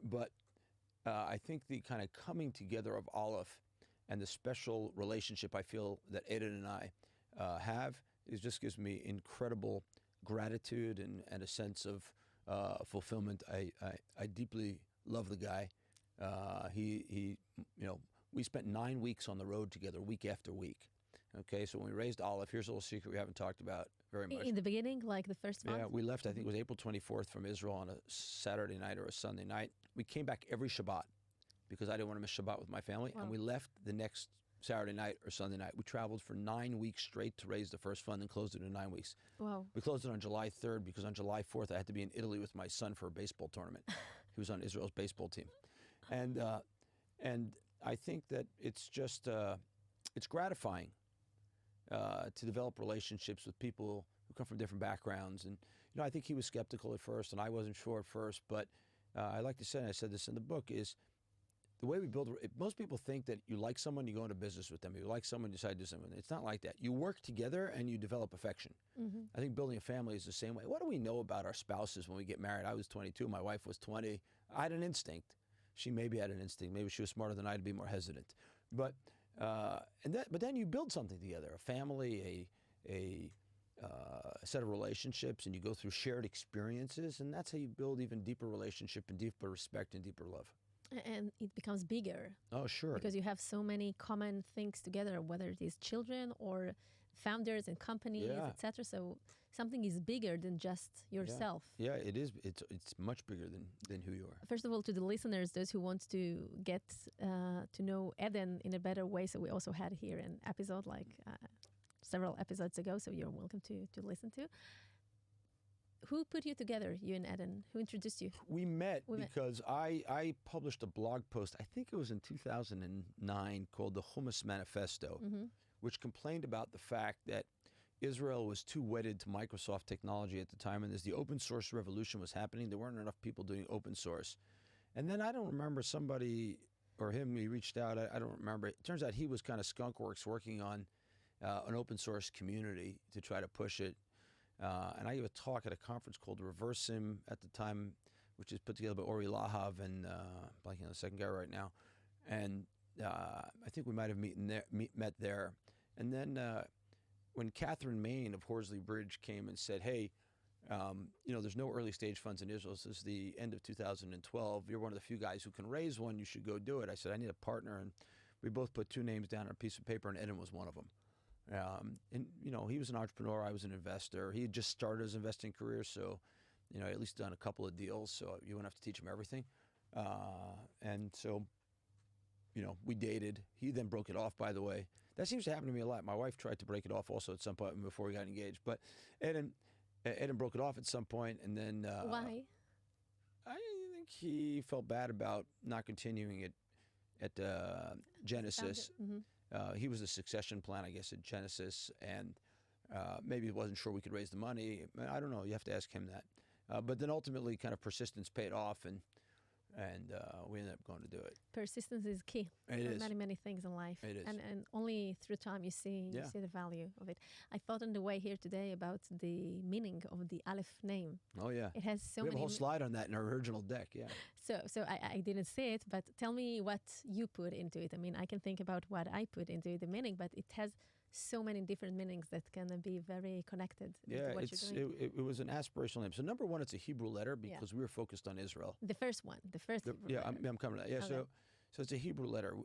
But I think the kind of coming together of Aleph and the special relationship I feel that Eden and I have just gives me incredible gratitude and a sense of fulfillment. I deeply love the guy. We spent 9 weeks on the road together, week after week. Okay, so when we raised Aleph, here's a little secret we haven't talked about very much. In the beginning, like the first month? Yeah, we left, I think it was April 24th from Israel on a Saturday night or a Sunday night. We came back every Shabbat because I didn't want to miss Shabbat with my family. Wow. And we left the next Saturday night or Sunday night. We traveled for 9 weeks straight to raise the first fund and closed it in 9 weeks. Wow. We closed it on July 3rd because on July 4th I had to be in Italy with my son for a baseball tournament. He was on Israel's baseball team. And I think that it's just, it's gratifying to develop relationships with people who come from different backgrounds. And, I think he was skeptical at first and I wasn't sure at first, but I like to say, and I said this in the book, is the way we build. Most people think that you like someone, you go into business with them. You like someone, you decide to do something. It's not like that. You work together and you develop affection. I think building a family is the same way. What do we know about our spouses when we get married? I was 22, my wife was 20. I had an instinct. She maybe had an instinct. Maybe she was smarter than I to be more hesitant. But but then you build something together, a family, a set of relationships, and you go through shared experiences, and that's how you build even deeper relationship and deeper respect and deeper love. And it becomes bigger. Oh, sure. Because you have so many common things together, whether it is children or founders and companies, etc. So something is bigger than just yourself. Yeah, it is. It's much bigger than who you are. First of all, to the listeners, those who want to get to know Eden in a better way, so we also had here an episode several episodes ago, so you're welcome to listen to. Who put you together, you and Eden? Who introduced you? We met because I published a blog post, I think it was in 2009, called the Hummus Manifesto, which complained about the fact that Israel was too wedded to Microsoft technology at the time, and as the open source revolution was happening, there weren't enough people doing open source. And then I don't remember somebody, or him, he reached out, I don't remember. It turns out he was kind of skunkworks working on an open source community to try to push it. And I gave a talk at a conference called Reversim at the time, which is put together by Ori Lahav and blanking on the second guy right now. And I think we might have met there. And then when Catherine Main of Horsley Bridge came and said, hey, there's no early stage funds in Israel. This is the end of 2012. You're one of the few guys who can raise one. You should go do it. I said, I need a partner. And we both put two names down on a piece of paper, and Eden was one of them. And he was an entrepreneur. I was an investor. He had just started his investing career, so at least done a couple of deals. So you wouldn't have to teach him everything. And so, we dated. He then broke it off. By the way, that seems to happen to me a lot. My wife tried to break it off also at some point before we got engaged. But Eden broke it off at some point, and then why? I think he felt bad about not continuing it at Genesis. He was the succession plan, I guess, at Genesis, and maybe he wasn't sure we could raise the money. I don't know. You have to ask him that. But then ultimately, kind of persistence paid off, and we ended up going to do it. Persistence is key. It is. Many things in life. It is. And only through time you see the value of it. I thought on the way here today about the meaning of the Aleph name. Oh, yeah. It has so we many... have a whole slide on that in our original deck, yeah. So I didn't see it, but tell me what you put into it. I mean, I can think about what I put into the meaning, but it has so many different meanings that can be very connected with what you're doing. It was an aspirational name. So number one, it's a Hebrew letter because we were focused on Israel. The first one, Hebrew letter. I'm coming to that. Yeah, okay. So it's a Hebrew letter.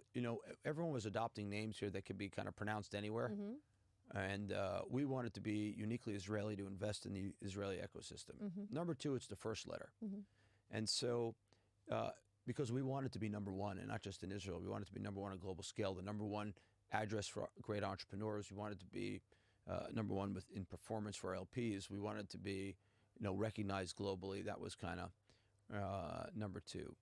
Everyone was adopting names here that could be kind of pronounced anywhere. And we wanted to be uniquely Israeli to invest in the Israeli ecosystem. Number two, it's the first letter. And so because we wanted to be number one, and not just in Israel, we wanted to be number one on a global scale, the number one address for great entrepreneurs. We wanted to be number one in performance for LPs. We wanted to be, recognized globally. That was kind of number two.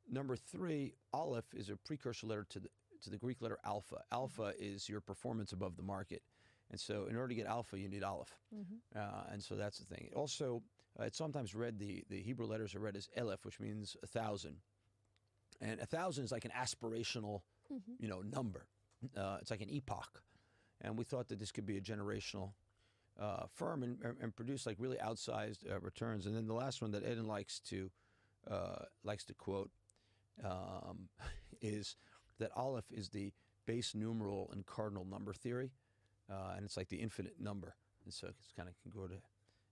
Number three, Aleph is a precursor letter to the Greek letter alpha. Alpha is your performance above the market. And so in order to get alpha, you need Aleph. And so that's the thing. Also, it's sometimes read, the Hebrew letters are read as Aleph, which means 1,000. And 1,000 is like an aspirational, number. It's like an epoch. And we thought that this could be a generational firm and produce like really outsized returns. And then the last one that Eden likes to quote is that Aleph is the base numeral and cardinal number theory. And it's like the infinite number. And so it's kind of can go to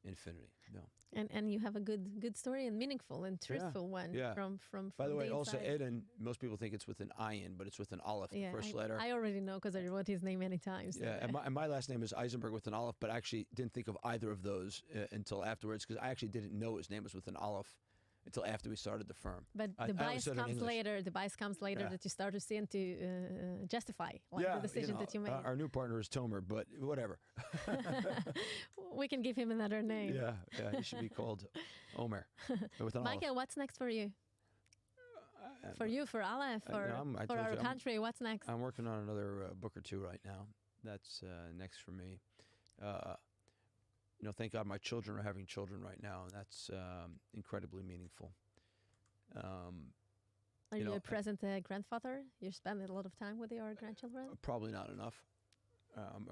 infinity. And you have a good story and meaningful and truthful one from By the way, the also inside. Eden, most people think it's with an ayin, but it's with an Aleph, the first letter. I already know because I wrote his name many times. Yeah, and my last name is Eisenberg with an Aleph, but I actually didn't think of either of those until afterwards because I actually didn't know his name was with an Aleph until after we started the firm. But the bias comes later. The bias comes later that you start to see and to justify the decision that you made. Our new partner is Tomer, but whatever. We can give him another name. Yeah, he should be called Omer with an Michael, Aleph. what's next for you? For you, for Aleph, for our country, what's next? I'm working on another book or two right now. That's next for me. Thank God my children are having children right now, and that's incredibly meaningful. Are you know, a present grandfather? You spend a lot of time with your grandchildren? Probably not enough.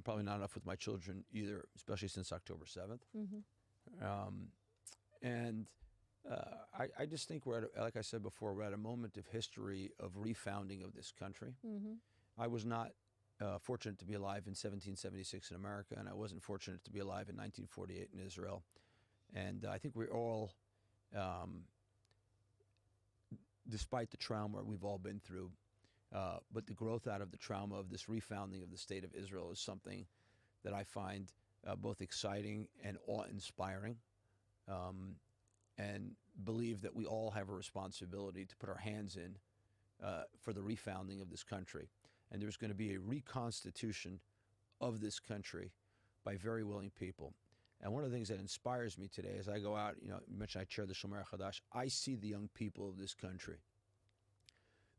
Probably not enough with my children either, especially since October 7th. Um, and I just think we're at, like I said before, we're at a moment of history of refounding of this country. I was not fortunate to be alive in 1776 in America, and I wasn't fortunate to be alive in 1948 in Israel. And I think we're all, despite the trauma we've all been through, but the growth out of the trauma of this refounding of the state of Israel is something that I find both exciting and awe-inspiring, and believe that we all have a responsibility to put our hands in for the refounding of this country. And there's going to be a reconstitution of this country by very willing people. And one of the things that inspires me today as I go out, you mentioned I chair the Shomer Chadash, I see the young people of this country.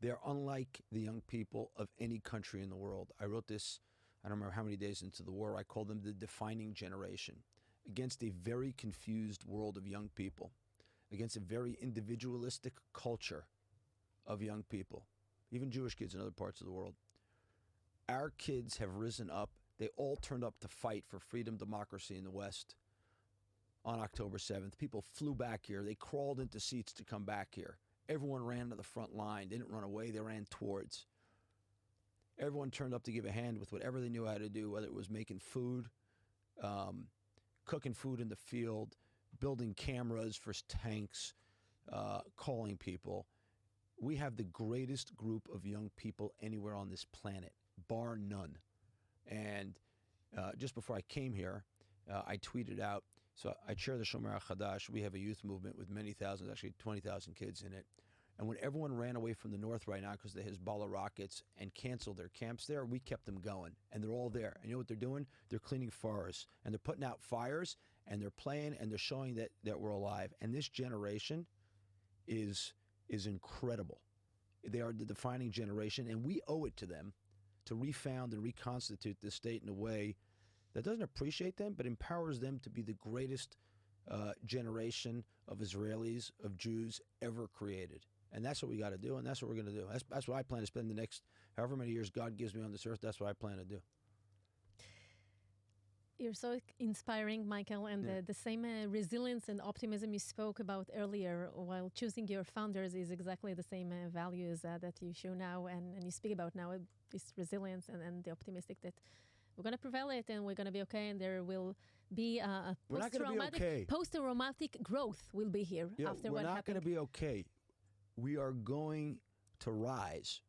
They're unlike the young people of any country in the world. I wrote this, I don't remember how many days into the war, I called them the defining generation, against a very confused world of young people, against a very individualistic culture of young people, even Jewish kids in other parts of the world. Our kids have risen up. They all turned up to fight for freedom, democracy in the West on October 7th. People flew back here. They crawled into seats to come back here. Everyone ran to the front line. They didn't run away. They ran towards. Everyone turned up to give a hand with whatever they knew how to do, whether it was making food, cooking food in the field, building cameras for tanks, calling people. We have the greatest group of young people anywhere on this planet, bar none. And just before I came here, I tweeted out, so I chair the Shomer Chadash. We have a youth movement with many thousands, actually 20,000 kids in it. And when everyone ran away from the north right now because of the Hezbollah rockets and canceled their camps there, we kept them going. And they're all there. And you know what they're doing? They're cleaning forests. And they're putting out fires. And they're playing. And they're showing that we're alive. And this generation is incredible. They are the defining generation. And we owe it to them to refound and reconstitute this state in a way that doesn't appreciate them, but empowers them to be the greatest generation of Israelis, of Jews ever created. And that's what we got to do, and that's what we're going to do. That's what I plan to spend the next however many years God gives me on this earth. That's what I plan to do. You're so inspiring, Michael, and the same resilience and optimism you spoke about earlier while choosing your founders is exactly the same values that you show now and you speak about now, this resilience and the optimistic that we're going to prevail it and we're going to be okay, and there will be a post-traumatic growth will be here after what happened. We're not going to be okay. We are going to rise.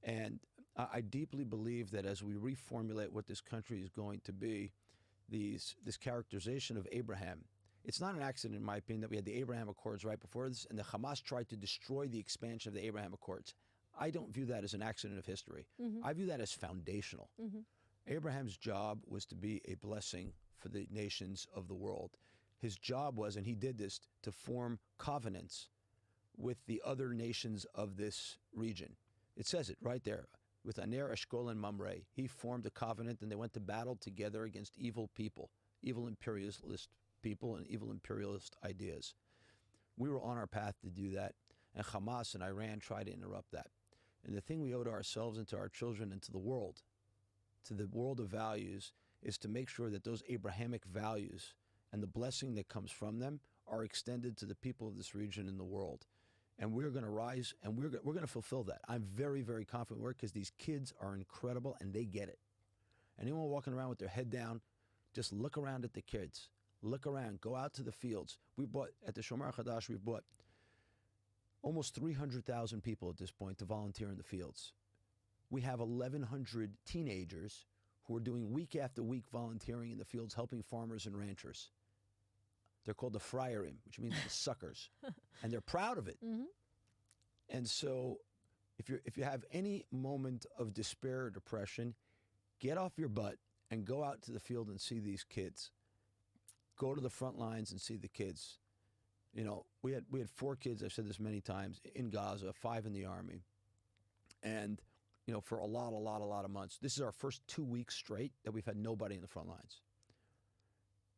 And I deeply believe that as we reformulate what this country is going to be, this characterization of Abraham, it's not an accident, in my opinion, that we had the Abraham Accords right before this, and the Hamas tried to destroy the expansion of the Abraham Accords. I don't view that as an accident of history. I view that as foundational. Abraham's job was to be a blessing for the nations of the world. His job was, and he did this, to form covenants with the other nations of this region. It says it right there. With Aner, Eshkol, and Mamre, he formed a covenant, and they went to battle together against evil people, evil imperialist people, and evil imperialist ideas. We were on our path to do that, and Hamas and Iran tried to interrupt that. And the thing we owe to ourselves and to our children and to the world of values, is to make sure that those Abrahamic values and the blessing that comes from them are extended to the people of this region and the world. And we're going to rise, and we're going to fulfill that. I'm very, very confident we're, because these kids are incredible, and they get it. Anyone walking around with their head down, just look around at the kids. Look around. Go out to the fields. We bought, at the Shomer Chadash, we've bought almost 300,000 people at this point to volunteer in the fields. We have 1,100 teenagers who are doing week after week volunteering in the fields, helping farmers and ranchers. They're called the Freierim, which means the suckers. And they're proud of it. And so if you have any moment of despair or depression, get off your butt and go out to the field and see these kids. Go to the front lines and see the kids. You know, we had 4 kids, I've said this many times, in Gaza, 5 in the army. And, you know, for a lot of months. This is our first 2 weeks straight that we've had nobody in the front lines.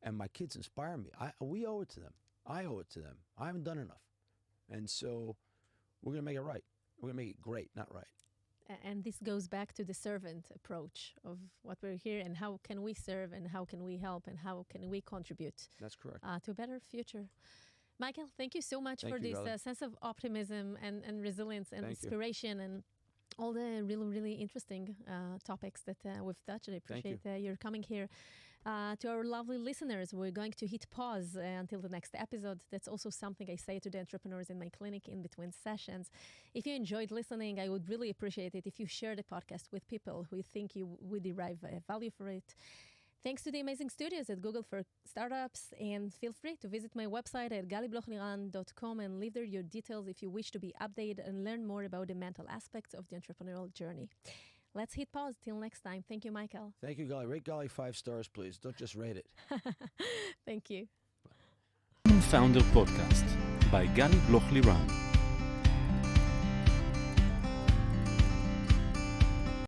And my kids inspire me. We owe it to them. I owe it to them. I haven't done enough. And so we're going to make it right. We're going to make it great, not right. And this goes back to the servant approach of what we're here and how can we serve and how can we help and how can we contribute. That's correct. To a better future. Michael, thank you so much Thank for you, this sense of optimism and resilience and Thank you. inspiration and all the really, really interesting topics that we've touched. I appreciate your coming here. To our lovely listeners, we're going to hit pause until the next episode. That's also something I say to the entrepreneurs in my clinic in between sessions. If you enjoyed listening, I would really appreciate it if you share the podcast with people who think you would derive value for it. Thanks to the amazing studios at Google for Startups, and feel free to visit my website at galiblochliran.com and leave there your details if you wish to be updated and learn more about the mental aspects of the entrepreneurial journey. Let's hit pause. Till next time. Thank you, Michael. Thank you, Gali. Rate Gali 5 stars, please. Don't just rate it. Thank you. Founder Podcast by Gali Bloch-Liran.